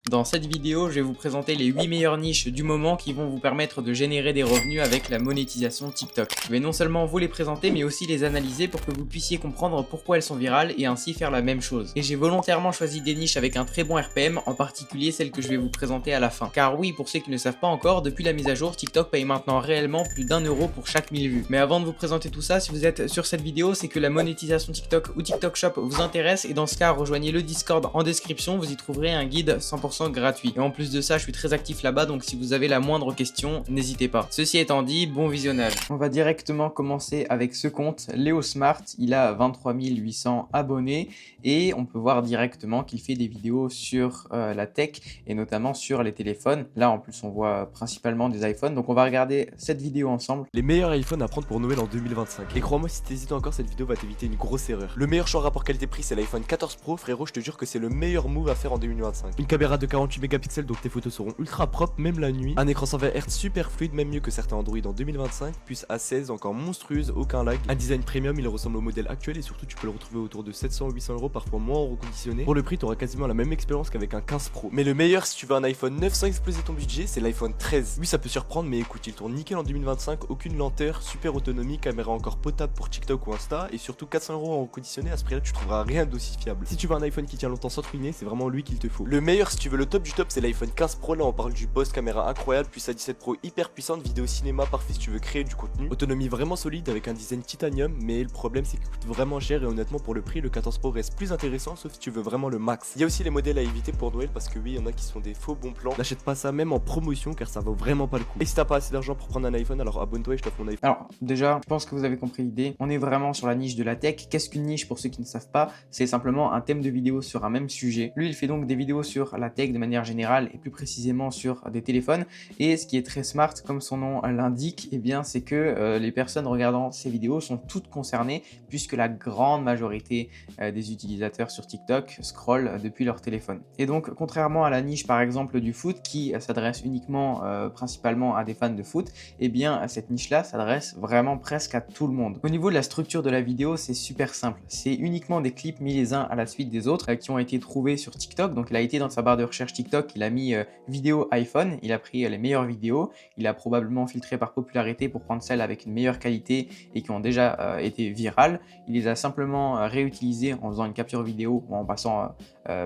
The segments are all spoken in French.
Dans cette vidéo, je vais vous présenter les 8 meilleures niches du moment qui vont vous permettre de générer des revenus avec la monétisation TikTok. Je vais non seulement vous les présenter mais aussi les analyser pour que vous puissiez comprendre pourquoi elles sont virales et ainsi faire la même chose. Et j'ai volontairement choisi des niches avec un très bon RPM, en particulier celle que je vais vous présenter à la fin. Car oui, pour ceux qui ne savent pas encore, depuis la mise à jour, TikTok paye maintenant réellement plus d'1 € pour chaque 1000 vues. Mais avant de vous présenter tout ça, si vous êtes sur cette vidéo, c'est que la monétisation TikTok ou TikTok Shop vous intéresse et dans ce cas, rejoignez le Discord en description, vous y trouverez un guide 100% gratuit. Et en plus de ça, je suis très actif là-bas, donc si vous avez la moindre question, n'hésitez pas. Ceci étant dit, bon visionnage. On va directement commencer avec ce compte, Léo Smart. Il a 23 800 abonnés et on peut voir directement qu'il fait des vidéos sur la tech et notamment sur les téléphones. Là, en plus, on voit principalement des iPhones, donc on va regarder cette vidéo ensemble. Les meilleurs iPhones à prendre pour Noël en 2025. Et crois-moi, si t'hésites encore, cette vidéo va t'éviter une grosse erreur. Le meilleur choix rapport qualité-prix, c'est l'iPhone 14 Pro. Frérot, je te jure que c'est le meilleur move à faire en 2025. Une caméra de 48 mégapixels, donc tes photos seront ultra propres, même la nuit. Un écran 120 Hz super fluide, même mieux que certains Android en 2025. Puce A16, encore monstrueuse, aucun lag. Un design premium, il ressemble au modèle actuel et surtout, tu peux le retrouver autour de 700-800 €, parfois moins en reconditionné. Pour le prix, t'auras quasiment la même expérience qu'avec un 15 Pro. Mais le meilleur, si tu veux un iPhone 9 sans exploser ton budget, c'est l'iPhone 13. Oui, ça peut surprendre, mais écoute, il tourne nickel en 2025, aucune lenteur, super autonomie, caméra encore potable pour TikTok ou Insta, et surtout 400 € en reconditionné. À ce prix-là, tu trouveras rien d'aussi fiable. Si tu veux un iPhone qui tient longtemps sans te ruiner, c'est vraiment lui qu'il te faut. Le meilleur, si tu veux le top du top, c'est l'iPhone 15 Pro. Là, on parle du boss, caméra incroyable, puis A17 Pro hyper puissante, vidéo cinéma parfait si tu veux créer du contenu. Autonomie vraiment solide avec un design titanium, mais le problème c'est qu'il coûte vraiment cher et honnêtement pour le prix, le 14 Pro reste plus intéressant sauf si tu veux vraiment le max. Il y a aussi les modèles à éviter pour Noël parce que oui, il y en a qui sont des faux bons plans. N'achète pas ça même en promotion car ça vaut vraiment pas le coup. Et si t'as pas assez d'argent pour prendre un iPhone, alors abonne-toi et je t'offre mon iPhone. Alors déjà, je pense que vous avez compris l'idée. On est vraiment sur la niche de la tech. Qu'est-ce qu'une niche pour ceux qui ne savent pas? C'est simplement un thème de vidéo sur un même sujet. Lui, il fait donc des vidéos sur la tech de manière générale et plus précisément sur des téléphones. Et ce qui est très smart, comme son nom l'indique, eh bien, c'est que les personnes regardant ces vidéos sont toutes concernées puisque la grande majorité des utilisateurs sur TikTok scrollent depuis leur téléphone. Et donc, contrairement à la niche par exemple du foot qui s'adresse uniquement principalement à des fans de foot, eh bien, cette niche-là s'adresse vraiment presque à tout le monde. Au niveau de la structure de la vidéo, c'est super simple. C'est uniquement des clips mis les uns à la suite des autres qui ont été trouvés sur TikTok. Donc, il a été dans sa barre de recherche TikTok, il a mis vidéo iPhone, il a pris les meilleures vidéos, il a probablement filtré par popularité pour prendre celles avec une meilleure qualité et qui ont déjà été virales. Il les a simplement réutilisées en faisant une capture vidéo ou en passant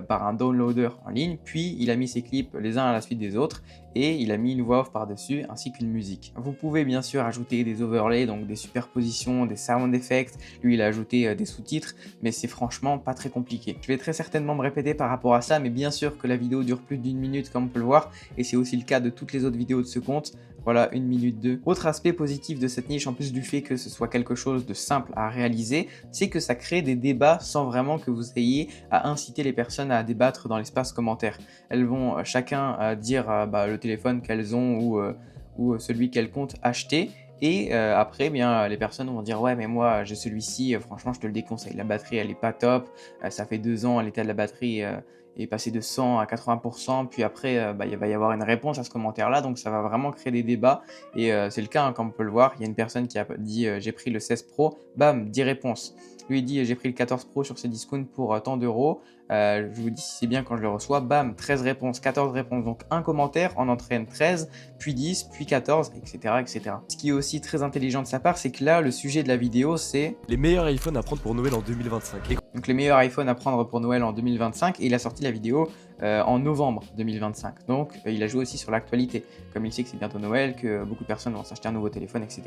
par un downloader en ligne. Puis, il a mis ses clips les uns à la suite des autres et il a mis une voix off par-dessus ainsi qu'une musique. Vous pouvez bien sûr ajouter des overlays, donc des superpositions, des sound effects. Lui, il a ajouté des sous-titres, mais c'est franchement pas très compliqué. Je vais très certainement me répéter par rapport à ça, mais bien sûr que la vidéo dure plus d'1 minute comme on peut le voir, et c'est aussi le cas de toutes les autres vidéos de ce compte. Voilà, 1 minute 2. Autre aspect positif de cette niche, en plus du fait que ce soit quelque chose de simple à réaliser, c'est que ça crée des débats sans vraiment que vous ayez à inciter les personnes à débattre dans l'espace commentaire. Elles vont chacun dire le téléphone qu'elles ont ou celui qu'elles comptent acheter. Et après, bien, les personnes vont dire ouais mais moi j'ai celui-ci, franchement je te le déconseille, la batterie elle est pas top, ça fait 2 ans, l'état de la batterie est passé de 100 à 80%, puis après il va y avoir une réponse à ce commentaire là, donc ça va vraiment créer des débats et c'est le cas comme on peut le voir. Il y a une personne qui a dit j'ai pris le 16 Pro, bam, 10 réponses. Lui il dit j'ai pris le 14 Pro sur ces discounts pour tant d'euros, je vous dis si c'est bien quand je le reçois, bam, 13 réponses, 14 réponses, donc un commentaire en entraîne 13, puis 10, puis 14, etc. etc. Ce qui est aussi très intelligent de sa part, c'est que là le sujet de la vidéo c'est les meilleurs iPhones à prendre pour Noël en 2025. donc les meilleurs iPhones à prendre pour Noël en 2025, et il a sorti la vidéo en novembre 2025. Donc il a joué aussi sur l'actualité. Comme il sait que c'est bientôt Noël, que beaucoup de personnes vont s'acheter un nouveau téléphone, etc.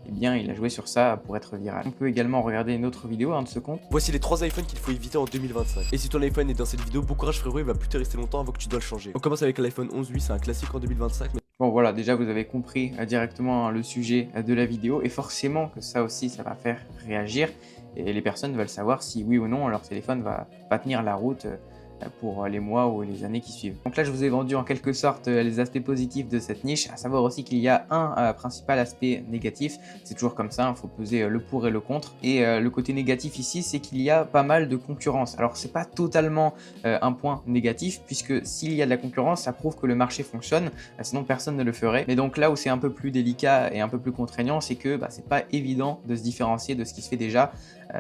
Eh bien il a joué sur ça pour être viral. On peut également regarder une autre vidéo de ce compte. Voici les 3 iPhones qu'il faut éviter en 2025. Et si ton iPhone est dans cette vidéo, bon courage frérot, il va plus te rester longtemps avant que tu dois le changer. On commence avec l'iPhone 11, lui c'est un classique en 2025. Bon voilà, déjà vous avez compris directement le sujet de la vidéo et forcément que ça aussi ça va faire réagir et les personnes veulent savoir si oui ou non leur téléphone va tenir la route pour les mois ou les années qui suivent. Donc là je vous ai vendu en quelque sorte les aspects positifs de cette niche, à savoir aussi qu'il y a un principal aspect négatif, c'est toujours comme ça, il faut peser le pour et le contre, et le côté négatif ici c'est qu'il y a pas mal de concurrence. Alors c'est pas totalement un point négatif puisque s'il y a de la concurrence ça prouve que le marché fonctionne, sinon personne ne le ferait, mais donc là où c'est un peu plus délicat et un peu plus contraignant c'est que c'est pas évident de se différencier de ce qui se fait déjà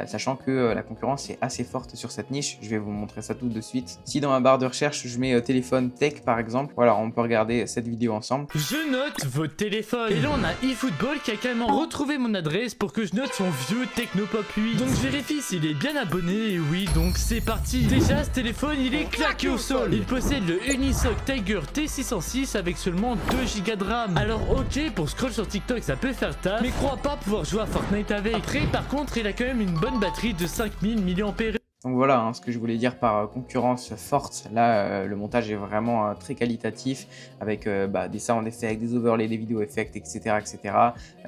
sachant que la concurrence est assez forte sur cette niche. Je vais vous montrer ça tout de suite. Si dans ma barre de recherche, je mets téléphone tech par exemple, voilà, on peut regarder cette vidéo ensemble. Je note votre téléphone. Et là on a eFootball qui a carrément retrouvé mon adresse pour que je note son vieux Technopop 8. Donc je vérifie s'il est bien abonné, et oui, donc c'est parti. Déjà ce téléphone il est claqué au sol. Il possède le Unisoc Tiger T606 avec seulement 2 Go de RAM. Alors ok, pour scroll sur TikTok ça peut faire taf, mais crois pas pouvoir jouer à Fortnite avec. Après par contre il a quand même une bonne batterie de 5000 mAh. Donc voilà ce que je voulais dire par concurrence forte. Là, le montage est vraiment très qualitatif avec des sound effects, des overlays, des vidéo effects, etc. etc.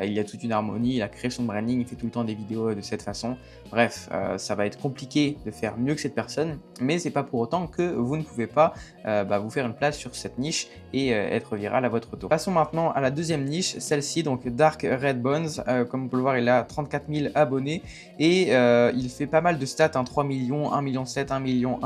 Il y a toute une harmonie, il a créé son branding, il fait tout le temps des vidéos de cette façon. Bref, ça va être compliqué de faire mieux que cette personne, mais c'est pas pour autant que vous ne pouvez pas vous faire une place sur cette niche et être viral à votre tour. Passons maintenant à la deuxième niche, celle-ci, donc Dark Red Bones. Comme vous pouvez le voir, il a 34 000 abonnés et il fait pas mal de stats, 3 millions, 1,7 million, 1 million,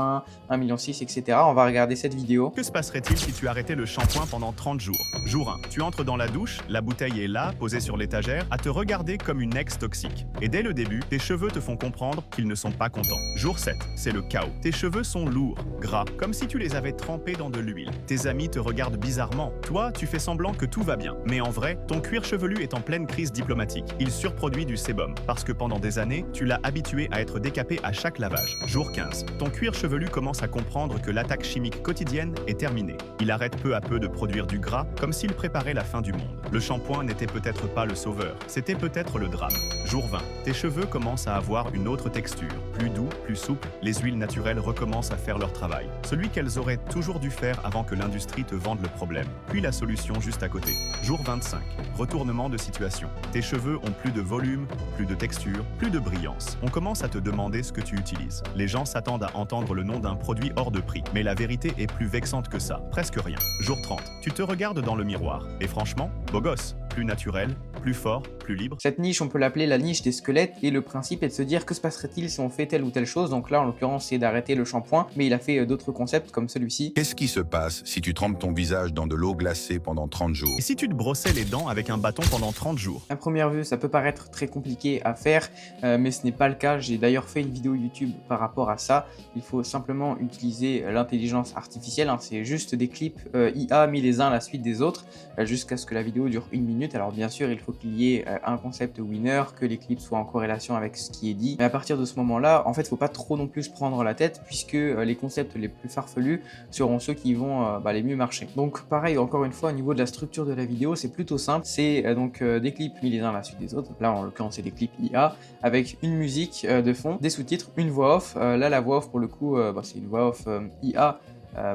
1,6 million, etc. On va regarder cette vidéo. Que se passerait-il si tu arrêtais le shampoing pendant 30 jours? Jour 1, tu entres dans la douche, la bouteille est là, posée sur l'étagère, à te regarder comme une ex toxique. Et dès le début, tes cheveux te font comprendre qu'ils ne sont pas contents. Jour 7, c'est le chaos. Tes cheveux sont lourds, gras, comme si tu les avais trempés dans de l'huile. Tes amis te regardent bizarrement. Toi, tu fais semblant que tout va bien. Mais en vrai, ton cuir chevelu est en pleine crise diplomatique. Il surproduit du sébum, parce que pendant des années, tu l'as habitué à être décapé à chaque lavage. Jour 15, ton cuir chevelu commence à comprendre que l'attaque chimique quotidienne est terminée. Il arrête peu à peu de produire du gras, comme s'il préparait la fin du monde. Le shampoing n'était peut-être pas le sauveur, c'était peut-être le drame. Jour 20, tes cheveux commencent à avoir une autre texture. Plus doux, plus souple, les huiles naturelles recommencent à faire leur travail. Celui qu'elles auraient toujours dû faire avant que l'industrie te vende le problème. Puis la solution juste à côté. Jour 25, retournement de situation. Tes cheveux ont plus de volume, plus de texture, plus de brillance. On commence à te demander ce que tu utilises. Les gens s'attendent à entendre le nom d'un produit hors de prix. Mais la vérité est plus vexante que ça. Presque rien. Jour 30, tu te regardes dans le miroir. Et franchement, beau gosse. Plus naturel, plus fort, plus libre. Cette niche, on peut l'appeler la niche des squelettes et le principe est de se dire que se passerait-il si on fait telle ou telle chose. Donc là, en l'occurrence, c'est d'arrêter le shampoing, mais il a fait d'autres concepts comme celui-ci. Qu'est-ce qui se passe si tu trempes ton visage dans de l'eau glacée pendant 30 jours? Et si tu te brossais les dents avec un bâton pendant 30 jours? À première vue, ça peut paraître très compliqué à faire, mais ce n'est pas le cas. J'ai d'ailleurs fait une vidéo YouTube par rapport à ça. Il faut simplement utiliser l'intelligence artificielle. C'est juste des clips IA mis les uns à la suite des autres, jusqu'à ce que la vidéo dure 1 minute. Alors bien sûr, il faut qu'il y ait un concept winner, que les clips soient en corrélation avec ce qui est dit. Mais à partir de ce moment-là, en fait, il ne faut pas trop non plus se prendre la tête, puisque les concepts les plus farfelus seront ceux qui vont les mieux marcher. Donc pareil, encore une fois, au niveau de la structure de la vidéo, c'est plutôt simple. C'est donc des clips mis les uns à la suite des autres. Là, en l'occurrence, c'est des clips IA avec une musique de fond, des sous-titres, une voix off. Là, la voix off, pour le coup, c'est une voix off IA,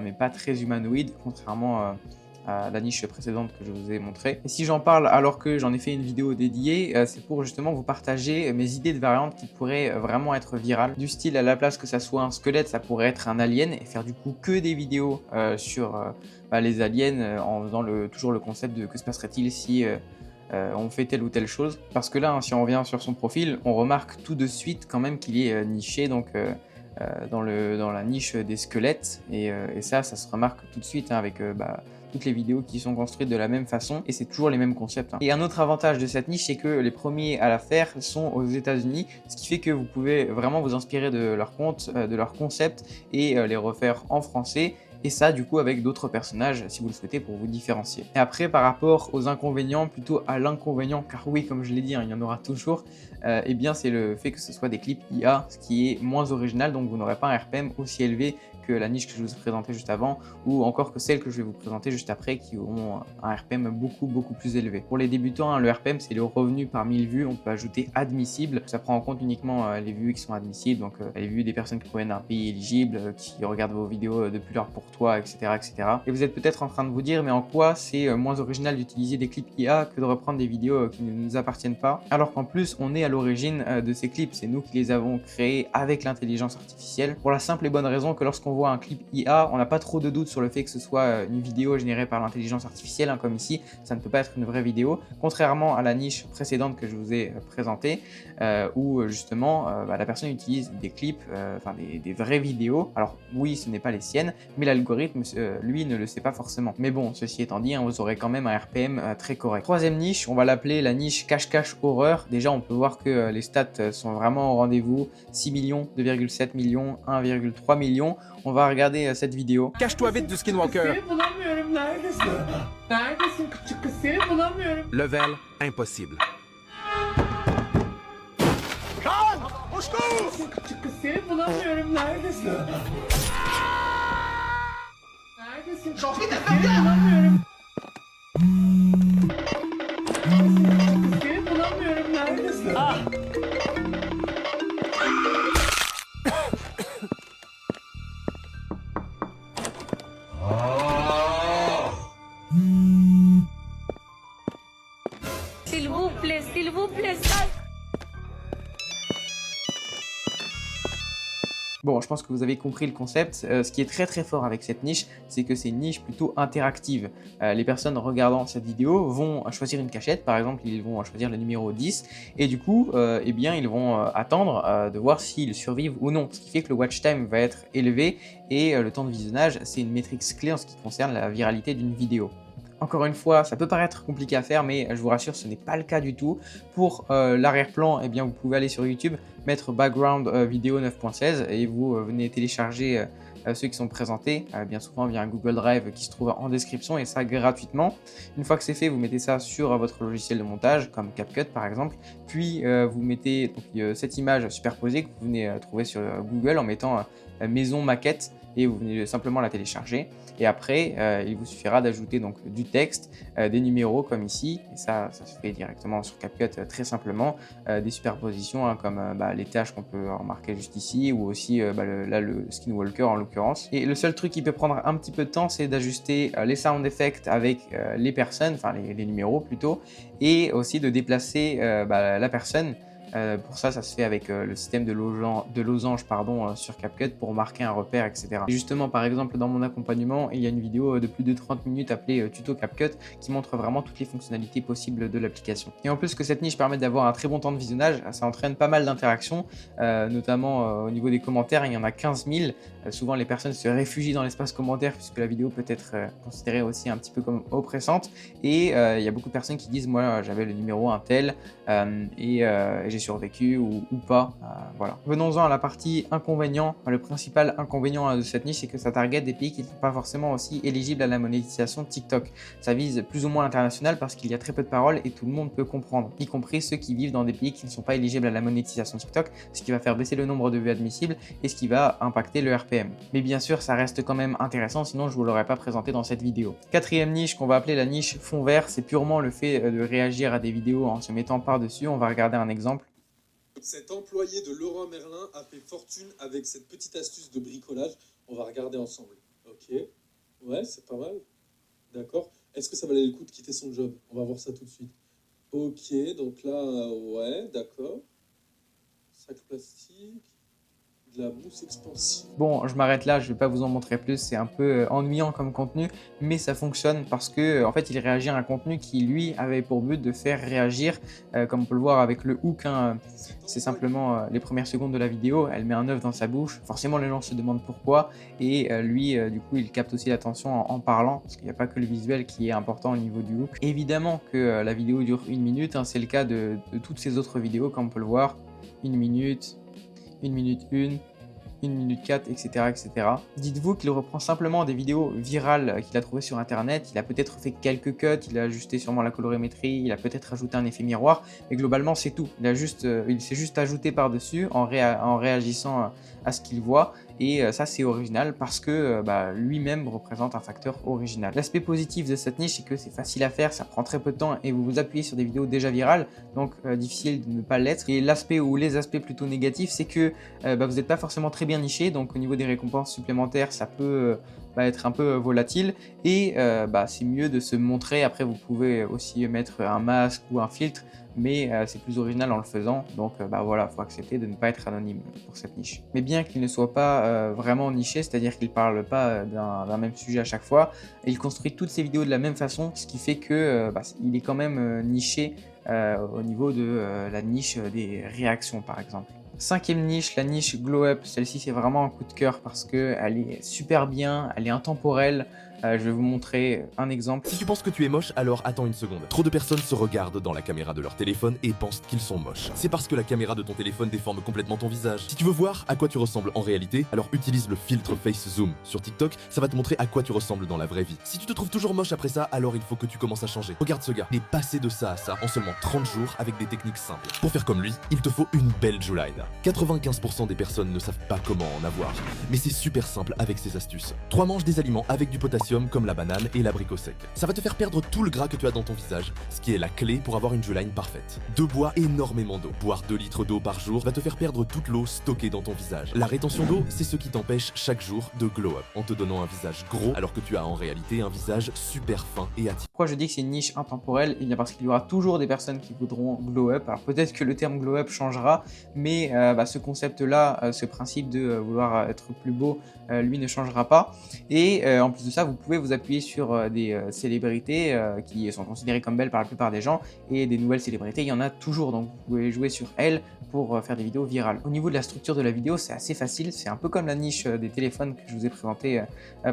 mais pas très humanoïde, contrairement à la niche précédente que je vous ai montré. Et si j'en parle alors que j'en ai fait une vidéo dédiée, c'est pour justement vous partager mes idées de variantes qui pourraient vraiment être virales. Du style, à la place que ça soit un squelette, ça pourrait être un alien, et faire du coup que des vidéos sur les aliens, en faisant toujours le concept de que se passerait-il si on fait telle ou telle chose. Parce que là, si on revient sur son profil, on remarque tout de suite quand même qu'il est niché, donc dans la niche des squelettes, et ça se remarque tout de suite avec toutes les vidéos qui sont construites de la même façon, et c'est toujours les mêmes concepts. Et un autre avantage de cette niche, c'est que les premiers à la faire sont aux États-Unis, ce qui fait que vous pouvez vraiment vous inspirer de leur compte, de leur concept, et les refaire en français. Et ça, du coup, avec d'autres personnages, si vous le souhaitez, pour vous différencier. Et après, par rapport aux inconvénients, plutôt à l'inconvénient, car oui, comme je l'ai dit, il y en aura toujours, eh bien, c'est le fait que ce soit des clips IA, ce qui est moins original, donc vous n'aurez pas un RPM aussi élevé que la niche que je vous ai présentée juste avant, ou encore que celle que je vais vous présenter juste après, qui ont un RPM beaucoup plus élevé. Pour les débutants, le RPM, c'est le revenu par 1000 vues. On peut ajouter admissible. Ça prend en compte uniquement les vues qui sont admissibles, donc les vues des personnes qui proviennent d'un pays éligible, qui regardent vos vidéos depuis l'heure pour toi, etc., etc. Et vous êtes peut-être en train de vous dire, mais en quoi c'est moins original d'utiliser des clips IA que de reprendre des vidéos qui ne nous appartiennent pas, alors qu'en plus, on est à l'origine de ces clips. C'est nous qui les avons créés avec l'intelligence artificielle, pour la simple et bonne raison que lorsqu'on lorsqu'on voit un clip IA, on n'a pas trop de doute sur le fait que ce soit une vidéo générée par l'intelligence artificielle, hein, comme ici, ça ne peut pas être une vraie vidéo, contrairement à la niche précédente que je vous ai présentée, où justement la personne utilise des clips, enfin des vraies vidéos. Alors oui, ce n'est pas les siennes, mais l'algorithme, lui, ne le sait pas forcément. Mais bon, ceci étant dit, hein, vous aurez quand même un RPM très correct. Troisième niche, on va l'appeler la niche cache-cache horreur. Déjà, on peut voir que les stats sont vraiment au rendez-vous. 6 millions, 2,7 millions, 1,3 million. On va regarder cette vidéo. Cache-toi vite du Skinwalker. Level impossible. S'il vous plaît, ça. Bon, je pense que vous avez compris le concept. Ce qui est très très fort avec cette niche, c'est que c'est une niche plutôt interactive. Les personnes regardant cette vidéo vont choisir une cachette, par exemple, ils vont choisir le numéro 10, et du coup, eh bien, ils vont attendre de voir s'ils survivent ou non. Ce qui fait que le watch time va être élevé, et le temps de visionnage, c'est une métrique clé en ce qui concerne la viralité d'une vidéo. Encore une fois, ça peut paraître compliqué à faire, mais je vous rassure, ce n'est pas le cas du tout. Pour l'arrière-plan, eh bien, vous pouvez aller sur YouTube, mettre background vidéo 9.16 et vous venez télécharger ceux qui sont présentés, bien souvent via un Google Drive qui se trouve en description, et ça gratuitement. Une fois que c'est fait, vous mettez ça sur votre logiciel de montage, comme CapCut par exemple, puis vous mettez donc, cette image superposée que vous venez trouver sur Google en mettant maison maquette, et vous venez simplement la télécharger. Et après, il vous suffira d'ajouter donc du texte, des numéros comme ici, et ça se fait directement sur CapCut très simplement, des superpositions hein, comme les tâches qu'on peut remarquer juste ici, ou aussi le Skinwalker en l'occurrence. Et le seul truc qui peut prendre un petit peu de temps, c'est d'ajuster les sound effects avec les personnes, enfin les numéros plutôt, et aussi de déplacer la personne. Pour ça, ça se fait avec le système de losange sur CapCut pour marquer un repère, etc. Et justement, par exemple, dans mon accompagnement, il y a une vidéo de plus de 30 minutes appelée Tuto CapCut qui montre vraiment toutes les fonctionnalités possibles de l'application. Et en plus que cette niche permet d'avoir un très bon temps de visionnage, ça entraîne pas mal d'interactions, notamment au niveau des commentaires, il y en a 15 000. Souvent, les personnes se réfugient dans l'espace commentaire puisque la vidéo peut être considérée aussi un petit peu comme oppressante. Et il y a beaucoup de personnes qui disent « Moi, j'avais le numéro un tel et j'ai survécu ou pas. » Voilà. Venons-en à la partie inconvénient. Le principal inconvénient de cette niche, c'est que ça target des pays qui ne sont pas forcément aussi éligibles à la monétisation TikTok. Ça vise plus ou moins l'international parce qu'il y a très peu de paroles et tout le monde peut comprendre, y compris ceux qui vivent dans des pays qui ne sont pas éligibles à la monétisation TikTok, ce qui va faire baisser le nombre de vues admissibles et ce qui va impacter le RPM. Mais bien sûr, ça reste quand même intéressant, sinon je ne vous l'aurais pas présenté dans cette vidéo. Quatrième niche qu'on va appeler la niche fond vert, c'est purement le fait de réagir à des vidéos en se mettant par-dessus. On va regarder un exemple. Cet employé de Leroy Merlin a fait fortune avec cette petite astuce de bricolage. On va regarder ensemble. Ok, ouais, c'est pas mal. D'accord. Est-ce que ça valait le coup de quitter son job? On va voir ça tout de suite. Ok, donc là, ouais, d'accord. Sac plastique, de la mousse expansive. Bon, je m'arrête là, je vais pas vous en montrer plus, c'est un peu ennuyant comme contenu, mais ça fonctionne parce que en fait il réagit à un contenu qui lui avait pour but de faire réagir, comme on peut le voir avec le hook, hein, c'est simplement les premières secondes de la vidéo, elle met un œuf dans sa bouche, forcément les gens se demandent pourquoi, et lui du coup il capte aussi l'attention en parlant, parce qu'il n'y a pas que le visuel qui est important au niveau du hook. Évidemment que la vidéo dure 1 minute, hein, c'est le cas de toutes ces autres vidéos, comme on peut le voir, 1 minute, 1 minute 1, 1 minute 4, etc. etc. Dites-vous qu'il reprend simplement des vidéos virales qu'il a trouvées sur internet, il a peut-être fait quelques cuts, il a ajusté sûrement la colorimétrie, il a peut-être ajouté un effet miroir, mais globalement c'est tout. Il s'est juste ajouté par-dessus en réagissant à ce qu'il voit, et ça c'est original parce que lui-même représente un facteur original. L'aspect positif de cette niche, c'est que c'est facile à faire, ça prend très peu de temps et vous vous appuyez sur des vidéos déjà virales, donc difficile de ne pas l'être. Et l'aspect ou les aspects plutôt négatifs, c'est que vous n'êtes pas forcément très bien niché, donc au niveau des récompenses supplémentaires, ça peut être un peu volatile et c'est mieux de se montrer. Après vous pouvez aussi mettre un masque ou un filtre, mais c'est plus original en le faisant, donc voilà, faut accepter de ne pas être anonyme pour cette niche. Mais bien qu'il ne soit pas vraiment niché, c'est-à-dire qu'il parle pas d'un même sujet à chaque fois, il construit toutes ses vidéos de la même façon, ce qui fait que il est quand même niché au niveau de la niche des réactions par exemple. Cinquième niche, la niche Glow Up. Celle-ci c'est vraiment un coup de cœur parce qu'elle est super bien, elle est intemporelle. Je vais vous montrer un exemple. Si tu penses que tu es moche, alors attends une seconde. Trop de personnes se regardent dans la caméra de leur téléphone et pensent qu'ils sont moches. C'est parce que la caméra de ton téléphone déforme complètement ton visage. Si tu veux voir à quoi tu ressembles en réalité, alors utilise le filtre Face Zoom. Sur TikTok, ça va te montrer à quoi tu ressembles dans la vraie vie. Si tu te trouves toujours moche après ça, alors il faut que tu commences à changer. Regarde ce gars, il est passé de ça à ça en seulement 30 jours avec des techniques simples. Pour faire comme lui, il te faut une belle jawline. 95% des personnes ne savent pas comment en avoir, mais c'est super simple avec ces astuces. 3 manges des aliments avec du potassium comme la banane et l'abricot sec. Ça va te faire perdre tout le gras que tu as dans ton visage, ce qui est la clé pour avoir une jawline parfaite. 2. Bois énormément d'eau. Boire 2 litres d'eau par jour va te faire perdre toute l'eau stockée dans ton visage. La rétention d'eau, c'est ce qui t'empêche chaque jour de glow up, en te donnant un visage gros alors que tu as en réalité un visage super fin et attirant. Pourquoi je dis que c'est une niche intemporelle? Eh bien parce qu'il y aura toujours des personnes qui voudront glow up. Alors peut-être que le terme glow up changera, mais ce concept-là, ce principe de vouloir être plus beau, lui ne changera pas. Et en plus de ça, vous pouvez vous appuyer sur des célébrités qui sont considérées comme belles par la plupart des gens, et des nouvelles célébrités, il y en a toujours, donc vous pouvez jouer sur elles pour faire des vidéos virales. Au niveau de la structure de la vidéo, c'est assez facile, c'est un peu comme la niche des téléphones que je vous ai présenté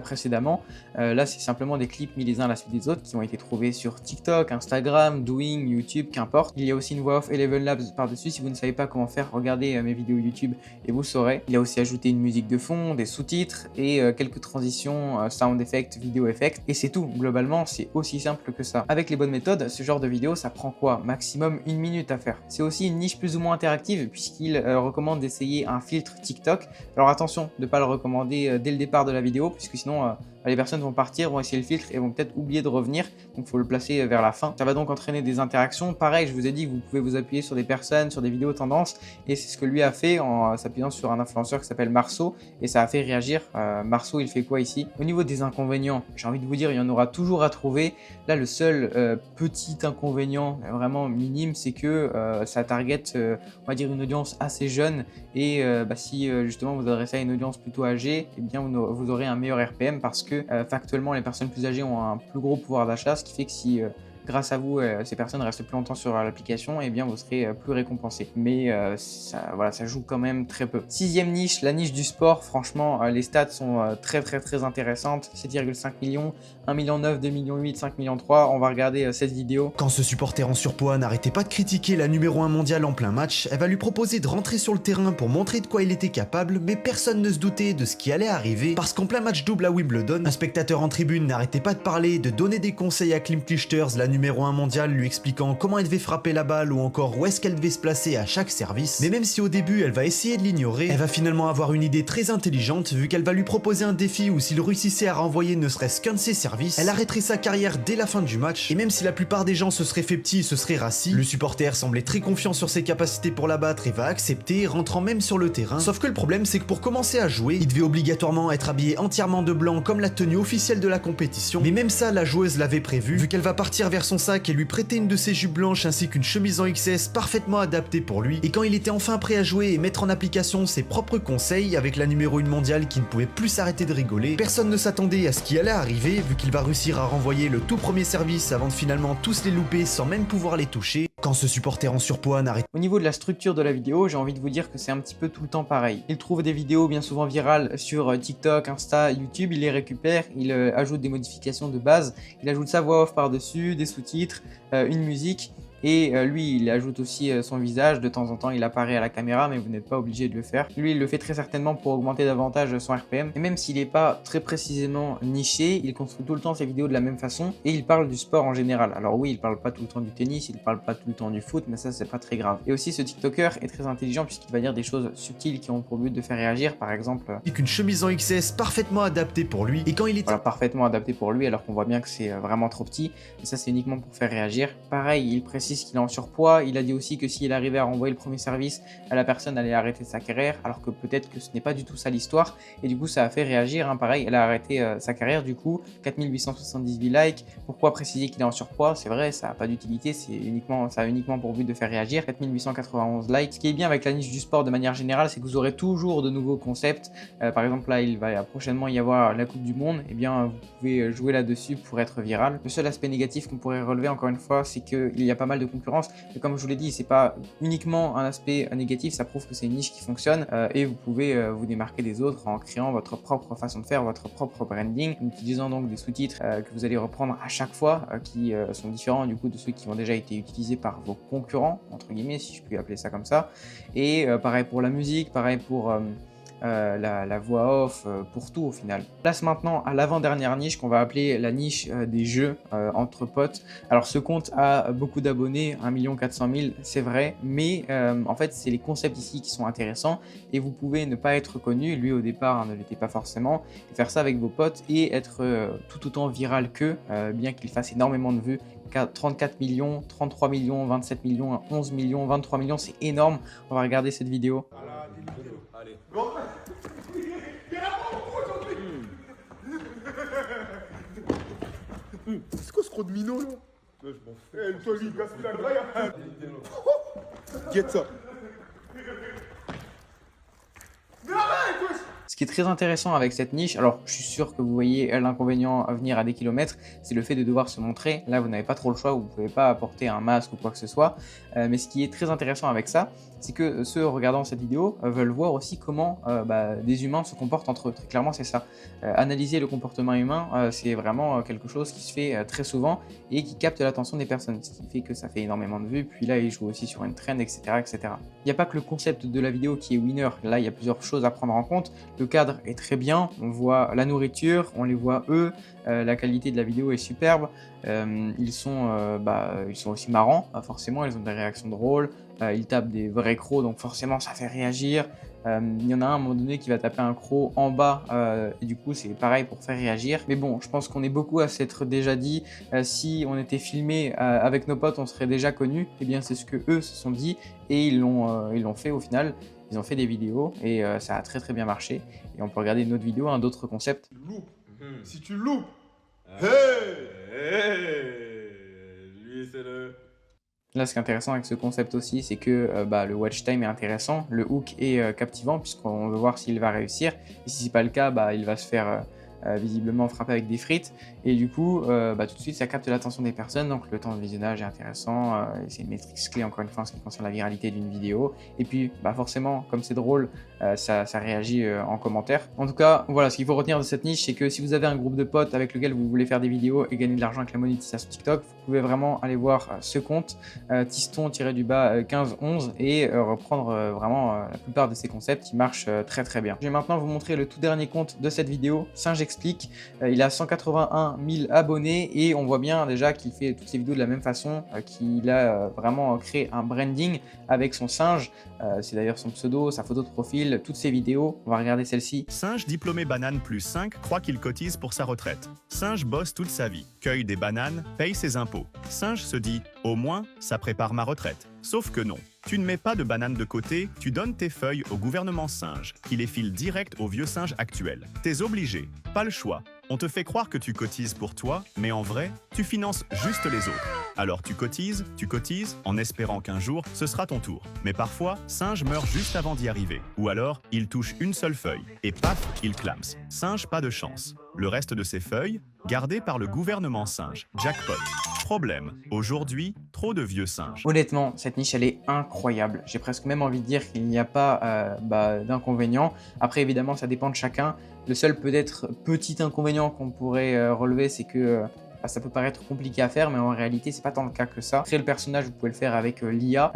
précédemment. Là, c'est simplement des clips mis les uns à la suite des autres qui ont été trouvés sur TikTok, Instagram, Douyin, YouTube, qu'importe. Il y a aussi une voix off Eleven Labs par-dessus. Si vous ne savez pas comment faire, regardez mes vidéos YouTube et vous saurez. Il a aussi ajouté une musique de fond, des sous-titres et quelques transitions, sound effects, vidéo effects, et c'est tout. Globalement, c'est aussi simple que ça. Avec les bonnes méthodes, ce genre de vidéo, ça prend quoi? Maximum 1 minute à faire. C'est aussi une niche plus ou moins interactive puisqu'il recommande d'essayer un filtre TikTok. Alors attention de ne pas le recommander dès le départ de la vidéo, puisque sinon les personnes vont partir, vont essayer le filtre et vont peut-être oublier de revenir, donc il faut le placer vers la fin. Ça va donc entraîner des interactions. Pareil, je vous ai dit, vous pouvez vous appuyer sur des personnes, sur des vidéos tendances, et c'est ce que lui a fait en s'appuyant sur un influenceur qui s'appelle Marceau, et ça a fait réagir. Marceau, il fait quoi ici? Au niveau des inconvénients, j'ai envie de vous dire, il y en aura toujours à trouver. Là, le seul petit inconvénient, vraiment minime, c'est que ça target, on va dire, une audience assez jeune, et si justement vous adressez à une audience plutôt âgée, eh bien vous aurez un meilleur RPM parce que factuellement les personnes plus âgées ont un plus gros pouvoir d'achat, ce qui fait que si grâce à vous, ces personnes restent plus longtemps sur l'application, et bien vous serez plus récompensé. Mais ça joue quand même très peu. Sixième niche, la niche du sport. Franchement, les stats sont très intéressantes. 7,5 millions, 1,9 million, 2,8 millions, 5,3 millions. On va regarder cette vidéo. Quand ce supporter en surpoids n'arrêtait pas de critiquer la numéro 1 mondiale en plein match, elle va lui proposer de rentrer sur le terrain pour montrer de quoi il était capable, mais personne ne se doutait de ce qui allait arriver, parce qu'en plein match double à Wimbledon, un spectateur en tribune n'arrêtait pas de parler, de donner des conseils à Kim Clijsters, la numéro 1 mondiale, lui expliquant comment elle devait frapper la balle ou encore où est-ce qu'elle devait se placer à chaque service. Mais même si au début elle va essayer de l'ignorer, elle va finalement avoir une idée très intelligente vu qu'elle va lui proposer un défi où s'il réussissait à renvoyer ne serait-ce qu'un de ses services, elle arrêterait sa carrière dès la fin du match. Et même si la plupart des gens se seraient fait petits et se seraient rassis, le supporter semblait très confiant sur ses capacités pour la battre et va accepter, rentrant même sur le terrain. Sauf que le problème c'est que pour commencer à jouer, il devait obligatoirement être habillé entièrement de blanc comme la tenue officielle de la compétition. Mais même ça, la joueuse l'avait prévu, vu qu'elle va partir vers son sac et lui prêter une de ses jupes blanches ainsi qu'une chemise en XS parfaitement adaptée pour lui. Et quand il était enfin prêt à jouer et mettre en application ses propres conseils avec la numéro 1 mondiale qui ne pouvait plus s'arrêter de rigoler, personne ne s'attendait à ce qui allait arriver vu qu'il va réussir à renvoyer le tout premier service avant de finalement tous les louper sans même pouvoir les toucher. Quand ce supporter en surpoids n'arrête... Au niveau de la structure de la vidéo, j'ai envie de vous dire que c'est un petit peu tout le temps pareil. Il trouve des vidéos bien souvent virales sur TikTok, Insta, YouTube, il les récupère, il ajoute des modifications de base, il ajoute sa voix off par-dessus, des sous-titres, une musique, et lui il ajoute aussi son visage. De temps en temps il apparaît à la caméra, mais vous n'êtes pas obligé de le faire. Lui il le fait très certainement pour augmenter davantage son RPM, et même s'il n'est pas très précisément niché, il construit tout le temps ses vidéos de la même façon, et il parle du sport en général. Alors oui, il parle pas tout le temps du tennis, il parle pas tout le temps du foot, mais ça c'est pas très grave. Et aussi ce TikToker est très intelligent puisqu'il va dire des choses subtiles qui ont pour but de faire réagir, par exemple avec une chemise en XS parfaitement adaptée pour lui, et quand il est... Voilà, parfaitement adapté pour lui, alors qu'on voit bien que c'est vraiment trop petit, et ça c'est uniquement pour faire réagir. Pareil, il précise précise qu'il est en surpoids. Il a dit aussi que s'il arrivait à renvoyer le premier service, la personne allait arrêter sa carrière, alors que peut-être que ce n'est pas du tout ça l'histoire. Et du coup, ça a fait réagir, hein. Pareil, elle a arrêté sa carrière du coup. 4878 likes. Pourquoi préciser qu'il est en surpoids? C'est vrai, ça n'a pas d'utilité, ça a uniquement pour but de faire réagir. 4891 likes. Ce qui est bien avec la niche du sport de manière générale, c'est que vous aurez toujours de nouveaux concepts. Par exemple, là, il va prochainement y avoir la Coupe du Monde. Et bien, vous pouvez jouer là-dessus pour être viral. Le seul aspect négatif qu'on pourrait relever, encore une fois, c'est qu'il y a pas mal de concurrence. Et comme je vous l'ai dit, c'est pas uniquement un aspect négatif, ça prouve que c'est une niche qui fonctionne et vous pouvez vous démarquer des autres en créant votre propre façon de faire, votre propre branding, en utilisant donc des sous-titres que vous allez reprendre à chaque fois, qui sont différents du coup de ceux qui ont déjà été utilisés par vos concurrents, entre guillemets, si je puis appeler ça comme ça. Et pareil pour la musique, pareil pour la voix off, pour tout au final. Place maintenant à l'avant-dernière niche qu'on va appeler la niche des jeux entre potes. Alors ce compte a beaucoup d'abonnés, 1 400 000, c'est vrai, mais en fait c'est les concepts ici qui sont intéressants et vous pouvez ne pas être connu, lui au départ ne l'était pas forcément, et faire ça avec vos potes et être tout autant viral qu'eux, bien qu'il fasse énormément de vues. 34 millions, 33 millions, 27 millions, 11 millions, 23 millions, c'est énorme. On va regarder cette vidéo. Allez. C'est quoi ce gros de minot là? Je m'en fous. Eh, toi, lui, gaspille la graille. Guette ça. Ce qui est très intéressant avec cette niche, alors je suis sûr que vous voyez l'inconvénient à venir à des kilomètres, c'est le fait de devoir se montrer. Là, vous n'avez pas trop le choix, vous ne pouvez pas apporter un masque ou quoi que ce soit. Mais ce qui est très intéressant avec ça, c'est que ceux regardant cette vidéo veulent voir aussi comment des humains se comportent entre eux. Très clairement, c'est ça. Analyser le comportement humain, c'est vraiment quelque chose qui se fait très souvent et qui capte l'attention des personnes, ce qui fait que ça fait énormément de vues. Puis là, ils jouent aussi sur une trend, etc., etc. Il n'y a pas que le concept de la vidéo qui est winner. Là, il y a plusieurs choses à prendre en compte. Le cadre est très bien, on voit la nourriture, on les voit eux, la qualité de la vidéo est superbe, ils sont aussi marrants, forcément, ils ont des réactions drôles, ils tapent des vrais crocs, donc forcément ça fait réagir. Il y en a un à un moment donné qui va taper un croc en bas et du coup c'est pareil pour faire réagir. Mais bon, je pense qu'on est beaucoup à s'être déjà dit, si on était filmé avec nos potes on serait déjà connus. Et bien c'est ce que eux se sont dit et ils l'ont fait au final. Ils ont fait des vidéos et ça a très bien marché. Et on peut regarder une autre vidéo, d'autres concepts. Si tu loupes, Lui, c'est le... Là, ce qui est intéressant avec ce concept aussi, c'est que le watch time est intéressant, le hook est captivant puisqu'on veut voir s'il va réussir. Et si c'est pas le cas, il va se faire visiblement frapper avec des frites. Et du coup, tout de suite, ça capte l'attention des personnes. Donc le temps de visionnage est intéressant. Et c'est une métrique clé, encore une fois, en ce qui concerne la viralité d'une vidéo. Et puis, forcément, comme c'est drôle, ça réagit en commentaire. En tout cas, voilà, ce qu'il faut retenir de cette niche, c'est que si vous avez un groupe de potes avec lequel vous voulez faire des vidéos et gagner de l'argent avec la monétisation TikTok, vous pouvez vraiment aller voir ce compte, Tiston-1511, et reprendre vraiment la plupart de ces concepts qui marchent très bien. Je vais maintenant vous montrer le tout dernier compte de cette vidéo, Singe Explique. Il a 181 000 abonnés et on voit bien déjà qu'il fait toutes ses vidéos de la même façon, qu'il a vraiment créé un branding avec son singe. C'est d'ailleurs son pseudo, sa photo de profil, toutes ses vidéos. On va regarder celle-ci. Singe diplômé banane plus 5 croit qu'il cotise pour sa retraite. Singe bosse toute sa vie, cueille des bananes, paye ses impôts. Singe se dit « au moins, ça prépare ma retraite ». Sauf que non. Tu ne mets pas de bananes de côté, tu donnes tes feuilles au gouvernement singe, qui les file direct au vieux singe actuel. T'es obligé, pas le choix. On te fait croire que tu cotises pour toi, mais en vrai, tu finances juste les autres. Alors tu cotises, en espérant qu'un jour, ce sera ton tour. Mais parfois, Singe meurt juste avant d'y arriver. Ou alors, il touche une seule feuille, et paf, il clams. Singe, pas de chance. Le reste de ses feuilles, gardées par le gouvernement singe. Jackpot. Problème. Aujourd'hui, trop de vieux singes. Honnêtement, cette niche, elle est incroyable. J'ai presque même envie de dire qu'il n'y a pas d'inconvénients. Après, évidemment, ça dépend de chacun. Le seul peut-être petit inconvénient qu'on pourrait relever, c'est que ça peut paraître compliqué à faire, mais en réalité, c'est pas tant le cas que ça. Créer le personnage, vous pouvez le faire avec l'IA.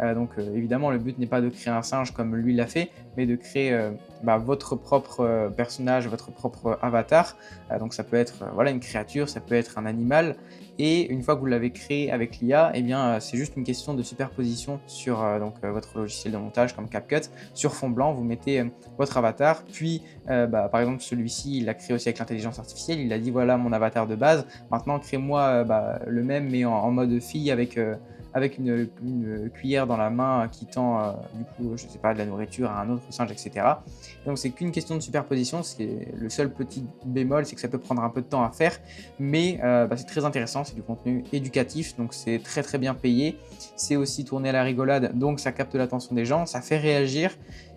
Évidemment, le but n'est pas de créer un singe comme lui l'a fait, mais de créer votre propre personnage, votre propre avatar. Donc ça peut être une créature, ça peut être un animal. Et une fois que vous l'avez créé avec l'IA, c'est juste une question de superposition sur votre logiciel de montage comme CapCut. Sur fond blanc, vous mettez votre avatar. Puis, par exemple, celui-ci, il l'a créé aussi avec l'intelligence artificielle. Il a dit, voilà mon avatar de base. Maintenant, crée-moi le même, mais en mode fille avec avec une cuillère dans la main qui tend du coup, je sais pas, de la nourriture à un autre singe, etc. Donc c'est qu'une question de superposition. Le seul petit bémol, c'est que ça peut prendre un peu de temps à faire, mais c'est très intéressant, c'est du contenu éducatif, donc c'est très très bien payé. C'est aussi tourné à la rigolade, donc ça capte l'attention des gens, ça fait réagir.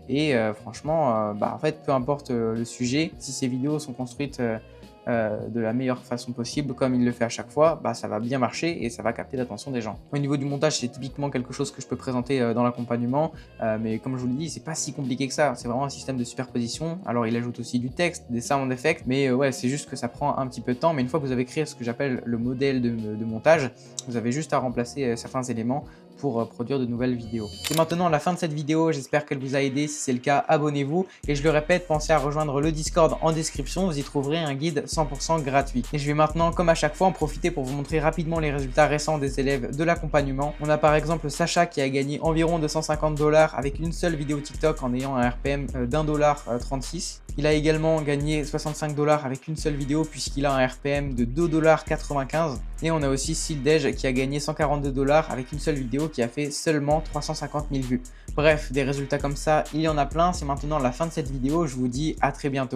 Et franchement, en fait, peu importe le sujet, si ces vidéos sont construites de la meilleure façon possible, comme il le fait à chaque fois, ça va bien marcher et ça va capter l'attention des gens. Au niveau du montage, c'est typiquement quelque chose que je peux présenter dans l'accompagnement, mais comme je vous l'ai dit, c'est pas si compliqué que ça. C'est vraiment un système de superposition. Alors il ajoute aussi du texte, des sound effects, mais ouais, c'est juste que ça prend un petit peu de temps. Mais une fois que vous avez créé ce que j'appelle le modèle de montage, vous avez juste à remplacer certains éléments pour produire de nouvelles vidéos. C'est maintenant la fin de cette vidéo, j'espère qu'elle vous a aidé. Si c'est le cas, abonnez-vous. Et je le répète, pensez à rejoindre le Discord en description, vous y trouverez un guide 100% gratuit. Et je vais maintenant, comme à chaque fois, en profiter pour vous montrer rapidement les résultats récents des élèves de l'accompagnement. On a par exemple Sacha qui a gagné environ 250 $, avec une seule vidéo TikTok en ayant un RPM d'1,36 $. Il a également gagné 65 $ avec une seule vidéo puisqu'il a un RPM de 2,95 $. Et on a aussi Sildej qui a gagné 142 $ avec une seule vidéo qui a fait seulement 350 000 vues. Bref, des résultats comme ça, il y en a plein. C'est maintenant la fin de cette vidéo. Je vous dis à très bientôt.